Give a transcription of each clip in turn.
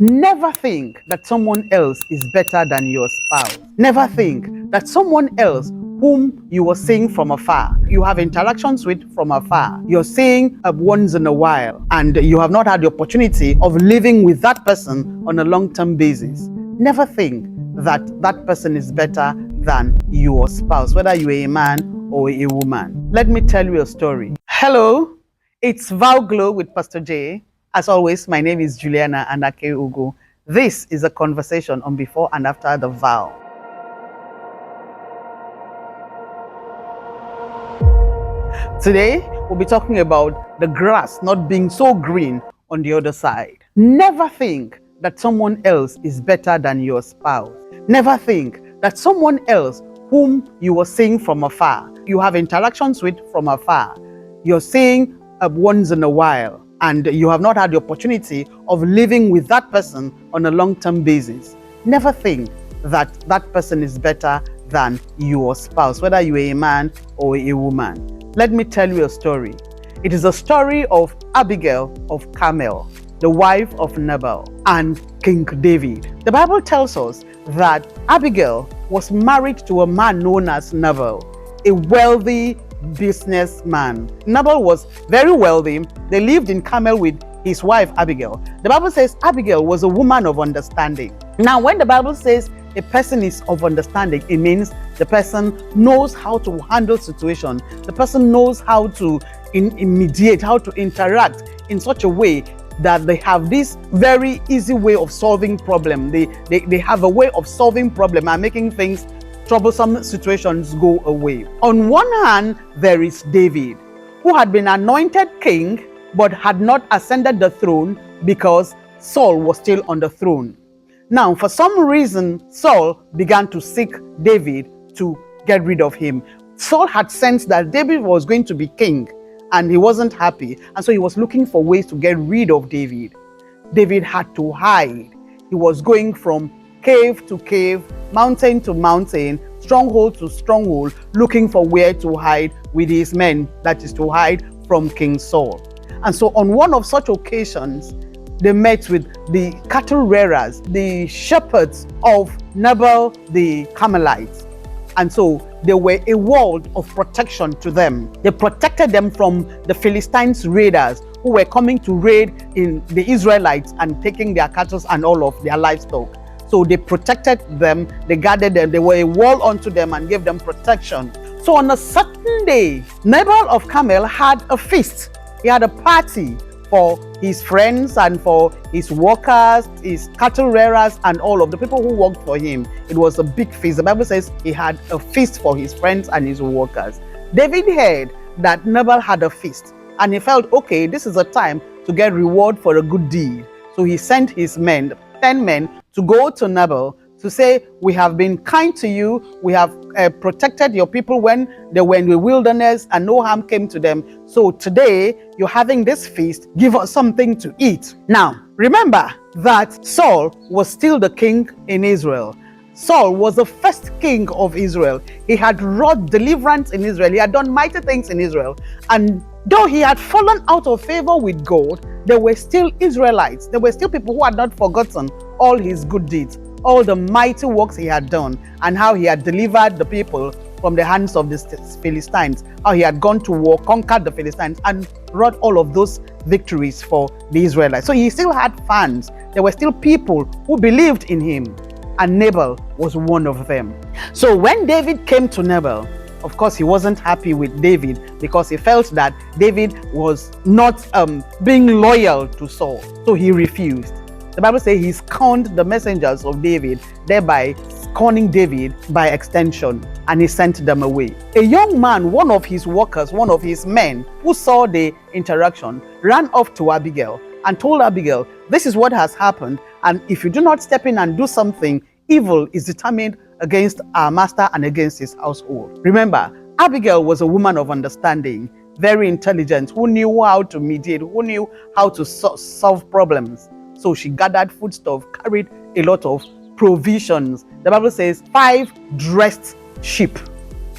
Never think that someone else is better than your spouse. Never think that someone else whom you are seeing from afar, you have interactions with from afar, you're seeing once in a while, and you have not had the opportunity of living with that person on a long-term basis. Never think that that person is better than your spouse, whether you're a man or a woman. Let me tell you a story. Hello, it's Vow Glow with Pastor J. As always, my name is Juliana Anake Ugu. This is a conversation on before and after the vow. Today, we'll be talking about the grass not being so green on the other side. Never think that someone else is better than your spouse. Never think that someone else whom you are seeing from afar, you have interactions with from afar, you're seeing once in a while, and you have not had the opportunity of living with that person on a long-term basis. Never think that that person is better than your spouse, whether you're a man or a woman. Let me tell you a story. It is a story of Abigail of Carmel, the wife of Nabal, and King David. The Bible tells us that Abigail was married to a man known as Nabal, a wealthy businessman. Nabal was very wealthy. They lived in Carmel with his wife Abigail. The Bible says Abigail was a woman of understanding. Now, when the Bible says a person is of understanding, it means the person knows how to handle situation. The person knows how to mediate, how to interact in such a way that they have this very easy way of solving problem. They have a way of solving problem and making things, troublesome situations, go away. On one hand, there is David, who had been anointed king but had not ascended the throne because Saul was still on the throne. Now, for some reason, Saul began to seek David to get rid of him. Saul had sensed that David was going to be king and he wasn't happy, and so he was looking for ways to get rid of David. David had to hide. He was going from cave to cave, mountain to mountain, stronghold to stronghold, looking for where to hide with his men, that is to hide from King Saul. And so on one of such occasions, they met with the cattle rearers, the shepherds of Nabal the Carmelites. And so they were a wall of protection to them. They protected them from the Philistines raiders who were coming to raid in the Israelites and taking their cattle and all of their livestock. So they protected them, they guarded them, they were a wall unto them and gave them protection. So on a certain day, Nabal of Carmel had a feast. He had a party for his friends and for his workers, his cattle rearers, and all of the people who worked for him. It was a big feast. The Bible says he had a feast for his friends and his workers. David heard that Nabal had a feast and he felt, okay, this is a time to get reward for a good deed. So he sent his men, 10 men, to go to Nabal to say, we have been kind to you, we have protected your people when they were in the wilderness and no harm came to them. So today you're having this feast, give us something to eat. Now, remember that Saul was still the king in Israel. Saul was the first king of Israel. He had wrought deliverance in Israel. He had done mighty things in Israel. And though he had fallen out of favor with God, there were still Israelites. There were still people who had not forgotten all his good deeds, all the mighty works he had done, and how he had delivered the people from the hands of the Philistines, how he had gone to war, conquered the Philistines, and wrought all of those victories for the Israelites. So he still had fans. There were still people who believed in him, and Nabal was one of them. So when David came to Nabal, of course, he wasn't happy with David because he felt that David was not being loyal to Saul. So he refused. The Bible says he scorned the messengers of David, thereby scorning David by extension, and he sent them away. A young man, one of his workers, one of his men, who saw the interaction, ran off to Abigail and told Abigail, this is what has happened, and if you do not step in and do something, evil is determined against our master and against his household. Remember, Abigail was a woman of understanding, very intelligent, who knew how to mediate, who knew how to solve problems. So she gathered foodstuff, carried a lot of provisions. The Bible says 5 dressed sheep,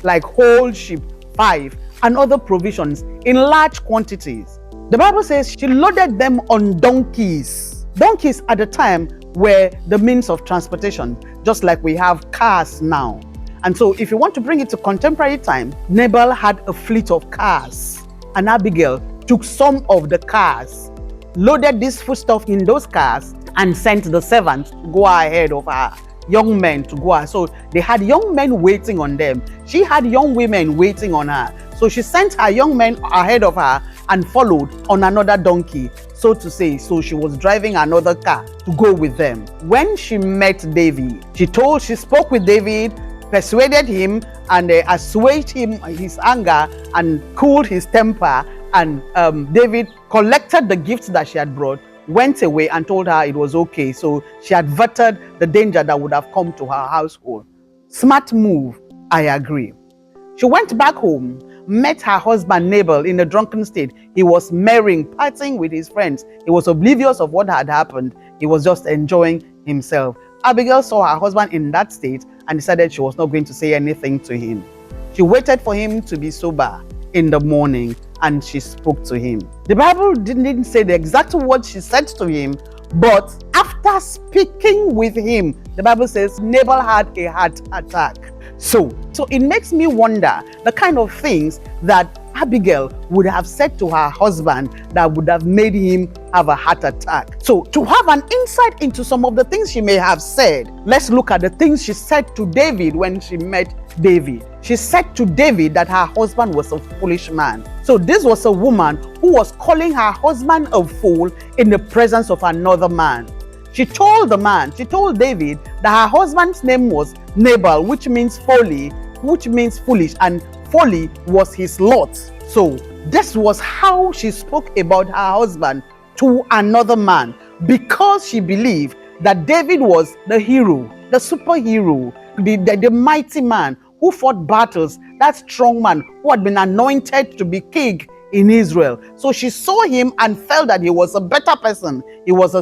like whole sheep, 5, and other provisions in large quantities. The Bible says she loaded them on donkeys. Donkeys at the time were the means of transportation, just like we have cars now. And so if you want to bring it to contemporary time, Nabal had a fleet of cars, and Abigail took some of the cars, loaded this foodstuff in those cars, and sent the servants to go ahead of her young men to go. So they had young men waiting on them. She had young women waiting on her. So she sent her young men ahead of her and followed on another donkey, so to say. So she was driving another car to go with them. When she met David, she spoke with David, persuaded him, and assuaged his anger and cooled his temper. And David collected the gifts that she had brought, went away, and told her it was okay. So she averted the danger that would have come to her household. Smart move, I agree. She went back home, met her husband Nabal in a drunken state. He was merrying, partying with his friends. He was oblivious of what had happened. He was just enjoying himself. Abigail saw her husband in that state and decided she was not going to say anything to him. She waited for him to be sober in the morning, and she spoke to him. The Bible didn't say the exact words she said to him, but after speaking with him, the Bible says Nabal had a heart attack. So it makes me wonder the kind of things that Abigail would have said to her husband that would have made him have a heart attack. So to have an insight into some of the things she may have said, let's look at the things she said to David when she met David. She said to David that her husband was a foolish man. So this was a woman who was calling her husband a fool in the presence of another man. She told David that her husband's name was Nabal, which means folly, which means foolish, and folly was his lot. So this was how she spoke about her husband to another man, because she believed that David was the hero, the superhero, the mighty man who fought battles, that strong man who had been anointed to be king in Israel. So she saw him and felt that he was a better person. He was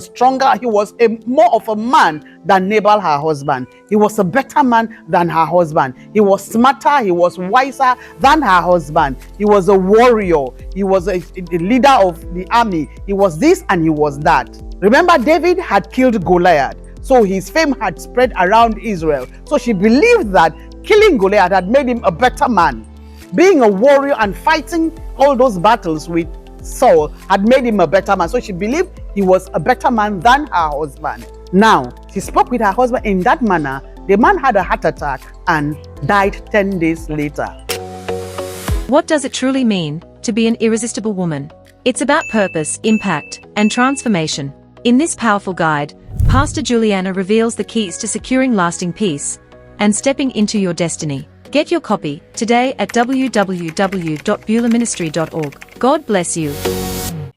more of a man than Nabal, her husband. He was a better man than her husband. He was smarter, he was wiser than her husband. He was a warrior. He was a leader of the army. He was this and he was that. Remember, David had killed Goliath, so his fame had spread around Israel. So she believed that killing Goliath had made him a better man. Being a warrior and fighting all those battles with Saul had made him a better man. So she believed he was a better man than her husband. Now, she spoke with her husband in that manner. The man had a heart attack and died 10 days later. What does it truly mean to be an irresistible woman? It's about purpose, impact, and transformation. In this powerful guide, Pastor Juliana reveals the keys to securing lasting peace and stepping into your destiny. Get your copy today at www.beulahministry.org. God bless you.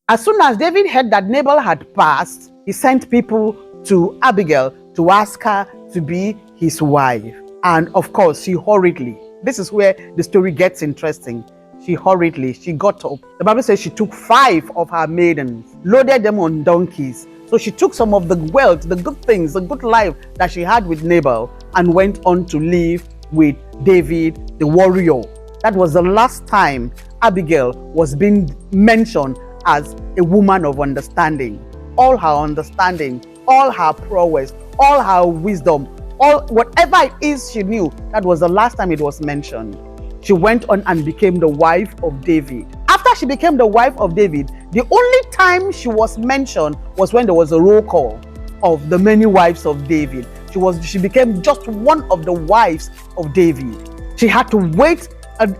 As soon as David heard that Nabal had passed, he sent people to Abigail to ask her to be his wife. And of course, she hurriedly, this is where the story gets interesting. She got up. The Bible says she took 5 of her maidens, loaded them on donkeys. So she took some of the wealth, the good things, the good life that she had with Nabal, and went on to live with David, the warrior. That was the last time Abigail was being mentioned as a woman of understanding. All her understanding, all her prowess, all her wisdom, whatever it is she knew, that was the last time it was mentioned. She went on and became the wife of David. After she became the wife of David, the only time she was mentioned was when there was a roll call of the many wives of David. She became just one of the wives of David. She had to wait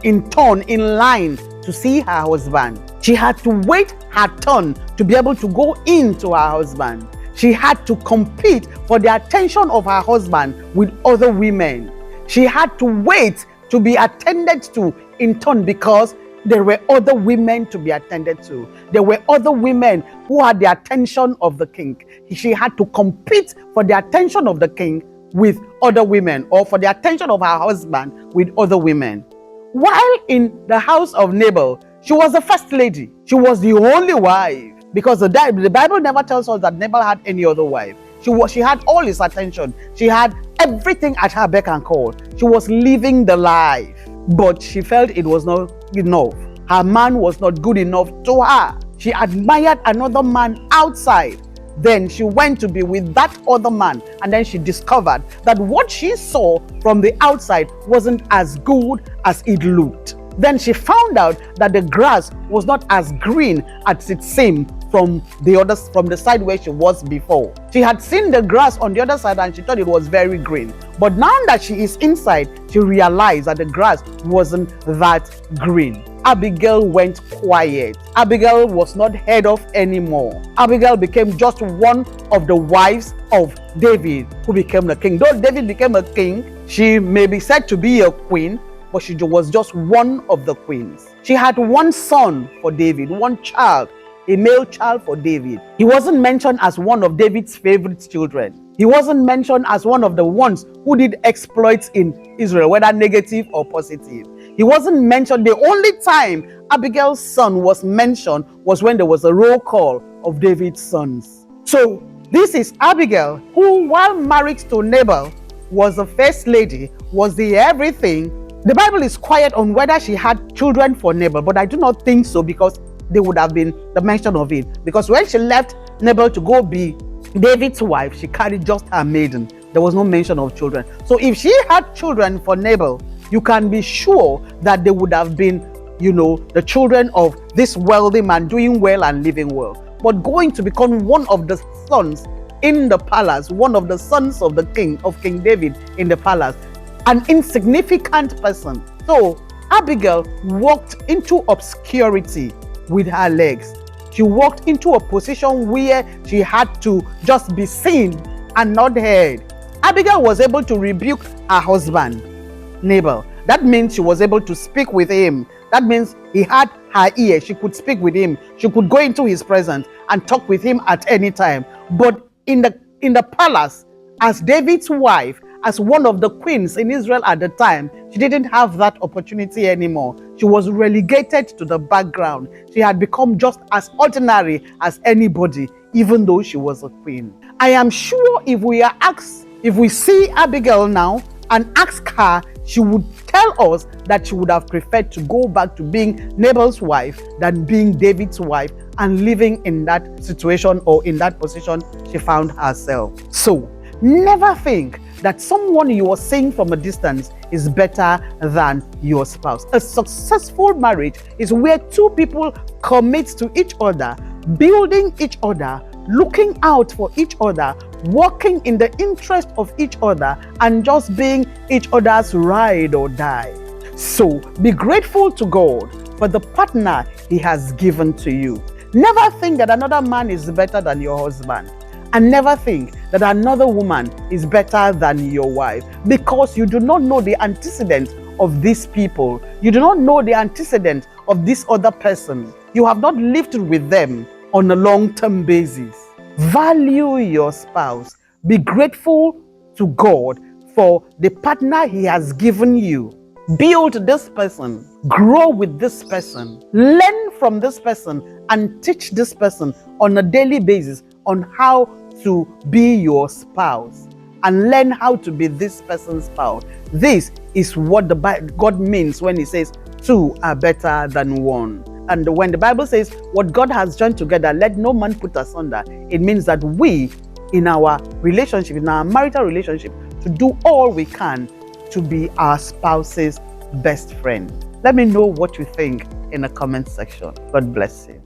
in line to see her husband. She had to wait her turn to be able to go into her husband. She had to compete for the attention of her husband with other women. She had to wait to be attended to in turn, because there were other women to be attended to. There were other women who had the attention of the king. She had to compete for the attention of the king with other women, or for the attention of her husband with other women. While in the house of Nabal, she was the first lady. She was the only wife, because the Bible never tells us that Nabal had any other wife. She had all his attention. She had everything at her beck and call. She was living the life, but she felt it was not enough. Her man was not good enough to her. She admired another man outside, then she went to be with that other man, and then she discovered that what she saw from the outside wasn't as good as it looked. Then she found out that the grass was not as green as it seemed from the side where she was before. She had seen the grass on the other side and she thought it was very green. But now that she is inside, she realized that the grass wasn't that green. Abigail went quiet. Abigail was not heard of anymore. Abigail became just one of the wives of David, who became the king. Though David became a king, she may be said to be a queen, but she was just one of the queens. She had one son for David, one child, a male child for David. He wasn't mentioned as one of David's favorite children. He wasn't mentioned as one of the ones who did exploits in Israel, whether negative or positive. He wasn't mentioned. The only time Abigail's son was mentioned was when there was a roll call of David's sons. So this is Abigail, who, while married to Nabal, was the first lady, was the everything. The Bible is quiet on whether she had children for Nabal, but I do not think so, because there would have been the mention of it. Because when she left Nabal to go be David's wife, she carried just her maiden. There was no mention of children. So if she had children for Nabal, you can be sure that they would have been, the children of this wealthy man doing well and living well. But going to become one of the sons in the palace, one of the sons of the king, of King David in the palace, an insignificant person. So Abigail walked into obscurity with her legs. She walked into a position where she had to just be seen and not heard. Abigail was able to rebuke her husband, Nabal. That means she was able to speak with him. That means he had her ear. She could speak with him. She could go into his presence and talk with him at any time. But in the palace, as David's wife, as one of the queens in Israel at the time, she didn't have that opportunity anymore. She was relegated to the background. She had become just as ordinary as anybody, even though she was a queen. I am sure if we see Abigail now and ask her, she would tell us that she would have preferred to go back to being Nabal's wife than being David's wife and living in that situation or in that position she found herself. So never think that someone you are seeing from a distance is better than your spouse. A successful marriage is where two people commit to each other, building each other, looking out for each other, working in the interest of each other, and just being each other's ride or die. So be grateful to God for the partner He has given to you. Never think that another man is better than your husband. And never think that another woman is better than your wife, because you do not know the antecedents of these people. You do not know the antecedents of this other person. You have not lived with them on a long-term basis. Value your spouse. Be grateful to God for the partner He has given you. Build this person. Grow with this person. Learn from this person and teach this person on a daily basis on how to be your spouse, and learn how to be this person's spouse. This is what God means when He says two are better than one. And when the Bible says what God has joined together, let no man put asunder, it means that we, in our relationship, in our marital relationship, to do all we can to be our spouse's best friend. Let me know what you think in the comment section. God bless you.